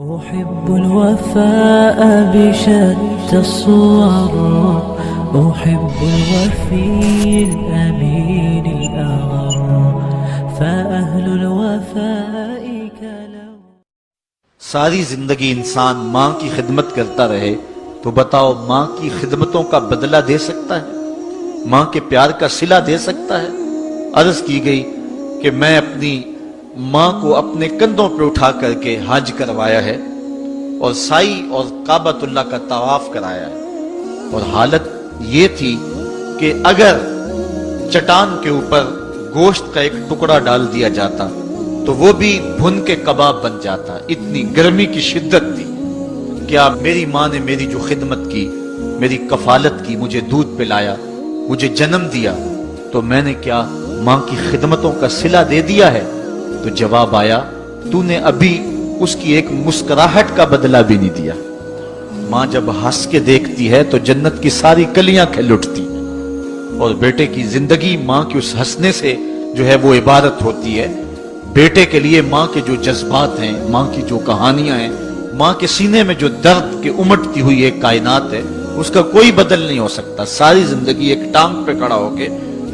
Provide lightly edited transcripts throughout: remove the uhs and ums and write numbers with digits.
أحب الوفاء بشتى الصور، أحب الوفي الأمين الأغر، فأهل الوفاء كلو. ساری زندگی انسان ماں کی خدمت کرتا رہے تو بتاؤ ماں کی خدمتوں کا بدلہ دے سکتا ہے؟ ماں کے پیار کا صلہ دے سکتا ہے؟ عرض کی گئی کہ میں اپنی ماں کو اپنے کندھوں پر اٹھا کر کے حج کروایا ہے اور سائی اور کعبۃ اللہ کا طواف کرایا ہے، اور حالت یہ تھی کہ اگر چٹان کے اوپر گوشت کا ایک ٹکڑا ڈال دیا جاتا تو وہ بھی بھن کے کباب بن جاتا، اتنی گرمی کی شدت تھی. کیا میری ماں نے میری جو خدمت کی، میری کفالت کی، مجھے دودھ پلایا، مجھے جنم دیا، تو میں نے کیا ماں کی خدمتوں کا صلہ دے دیا ہے؟ تو جواب آیا تو نے ابھی اس کی ایک مسکراہٹ کا بدلہ بھی نہیں دیا. ماں جب ہنس کے دیکھتی ہے تو جنت کی ساری کلیاں کھل اٹھتی ہیں، اور بیٹے کی زندگی ماں کے اس ہنسنے سے جو ہے وہ عبارت ہوتی ہے. بیٹے کے لیے ماں کے جو جذبات ہیں، ماں کی جو کہانیاں ہیں، ماں کے سینے میں جو درد کے امٹتی ہوئی ایک کائنات ہے، اس کا کوئی بدل نہیں ہو سکتا. ساری زندگی ایک ٹانگ پہ کھڑا ہو کے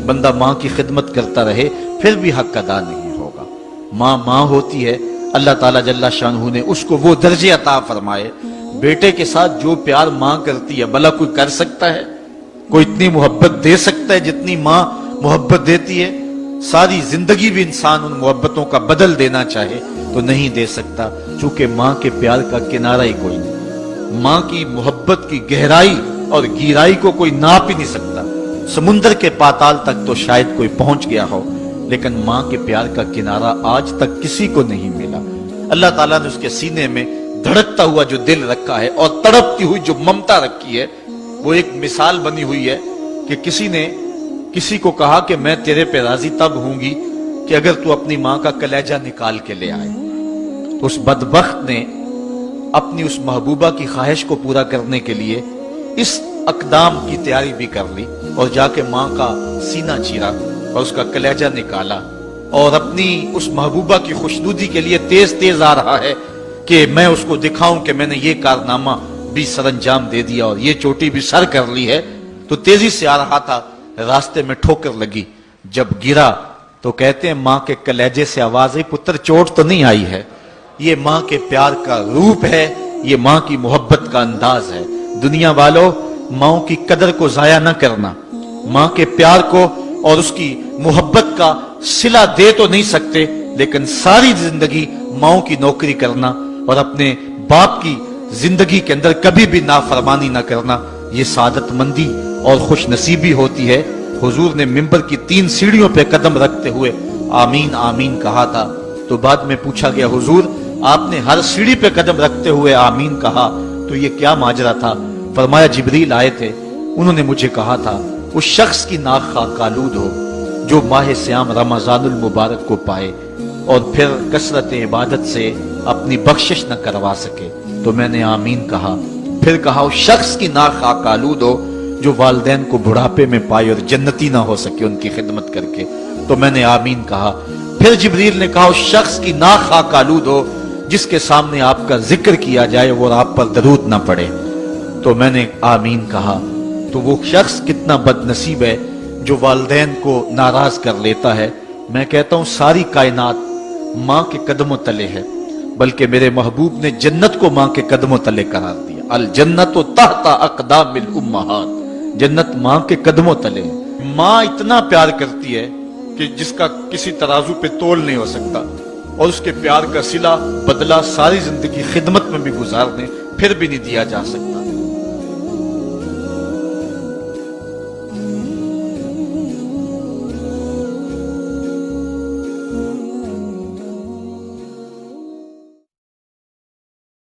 بندہ ماں کی خدمت کرتا رہے پھر بھی حق ادا نہیں ہوگا. ماں ہوتی ہے، اللہ تعالیٰ جل شانہ نے اس کو وہ درجے عطا فرمائے. بیٹے کے ساتھ جو پیار ماں کرتی ہے بھلا کوئی کر سکتا ہے؟ کوئی اتنی محبت دے سکتا ہے جتنی ماں محبت دیتی ہے؟ ساری زندگی بھی انسان ان محبتوں کا بدل دینا چاہے تو نہیں دے سکتا، چونکہ ماں کے پیار کا کنارہ ہی کوئی نہیں. ماں کی محبت کی گہرائی اور گہرائی کو کوئی ناپ ہی نہیں سکتا. سمندر کے پاتال تک تو شاید کوئی پہنچ گیا ہو، لیکن ماں کے پیار کا کنارہ آج تک کسی کو نہیں ملا. اللہ تعالیٰ نے اس کے سینے میں دھڑکتا ہوا جو دل رکھا ہے اور تڑپتی ہوئی جو ممتا رکھی ہے، وہ ایک مثال بنی ہوئی ہے کہ کسی نے کسی کو کہا کہ میں تیرے پہ راضی تب ہوں گی کہ اگر تو اپنی ماں کا کلیجہ نکال کے لے آئے. تو اس بدبخت نے اپنی اس محبوبہ کی خواہش کو پورا کرنے کے لیے اس اقدام کی تیاری بھی کر لی اور جا کے ماں کا سینہ چیرا اور اس کا کلیجہ نکالا، اور اپنی اس محبوبہ کی خوشنودی کے لیے تیز آ رہا ہے کہ میں اس کو دکھاؤں کہ میں نے یہ کارنامہ بھی سر انجام دے دیا اور یہ چوٹی بھی سر کر لی ہے. تو تیزی سے آ رہا تھا، راستے میں ٹھوکر لگی. جب گرا تو کہتے ہیں ماں کے کلیجے سے آواز آئی، پتر چوٹ تو نہیں آئی ہے؟ یہ ماں کے پیار کا روپ ہے، یہ ماں کی محبت کا انداز ہے. دنیا والوں، ماں کی قدر کو ضائع نہ کرنا. ماں کے پیار کو اور اس کی محبت کا صلہ دے تو نہیں سکتے، لیکن ساری زندگی ماں کی نوکری کرنا اور اپنے باپ کی زندگی کے اندر کبھی بھی نافرمانی نہ کرنا، یہ سعادت مندی اور خوش نصیبی ہوتی ہے. حضور نے منبر کی 3 سیڑھیوں پہ قدم رکھتے ہوئے آمین آمین کہا تھا. تو بعد میں پوچھا گیا حضور آپ نے ہر سیڑھی پہ قدم رکھتے ہوئے آمین کہا تو یہ کیا ماجرا تھا؟ فرمایا جبریل آئے تھے، انہوں نے مجھے کہا تھا اس شخص کی ناک خاک آلود ہو جو ماہ سیام رمضان المبارک کو پائے اور پھر کثرت عبادت سے اپنی بخشش نہ کروا سکے. تو میں نے آمین کہا. پھر کہا اس شخص کی ناک خاک آلود ہو جو والدین کو بڑھاپے میں پائے اور جنتی نہ ہو سکے ان کی خدمت کر کے. تو میں نے آمین کہا. پھر جبریل نے کہا اس شخص کی ناک خاک آلود ہو جس کے سامنے آپ کا ذکر کیا جائے اور آپ پر درود نہ پڑے. تو میں نے آمین کہا. تو وہ شخص کتنا بد نصیب ہے جو والدین کو ناراض کر لیتا ہے. میں کہتا ہوں ساری کائنات ماں کے قدموں تلے ہے، بلکہ میرے محبوب نے جنت کو ماں کے قدموں تلے قرار دیا. الجنت تحت اقدام الامہات، جنت ماں کے قدموں تلے. ماں اتنا پیار کرتی ہے کہ جس کا کسی ترازو پہ تول نہیں ہو سکتا، اور اس کے پیار کا صلہ بدلہ ساری زندگی خدمت میں بھی گزار دیں پھر بھی نہیں دیا جا سکتا.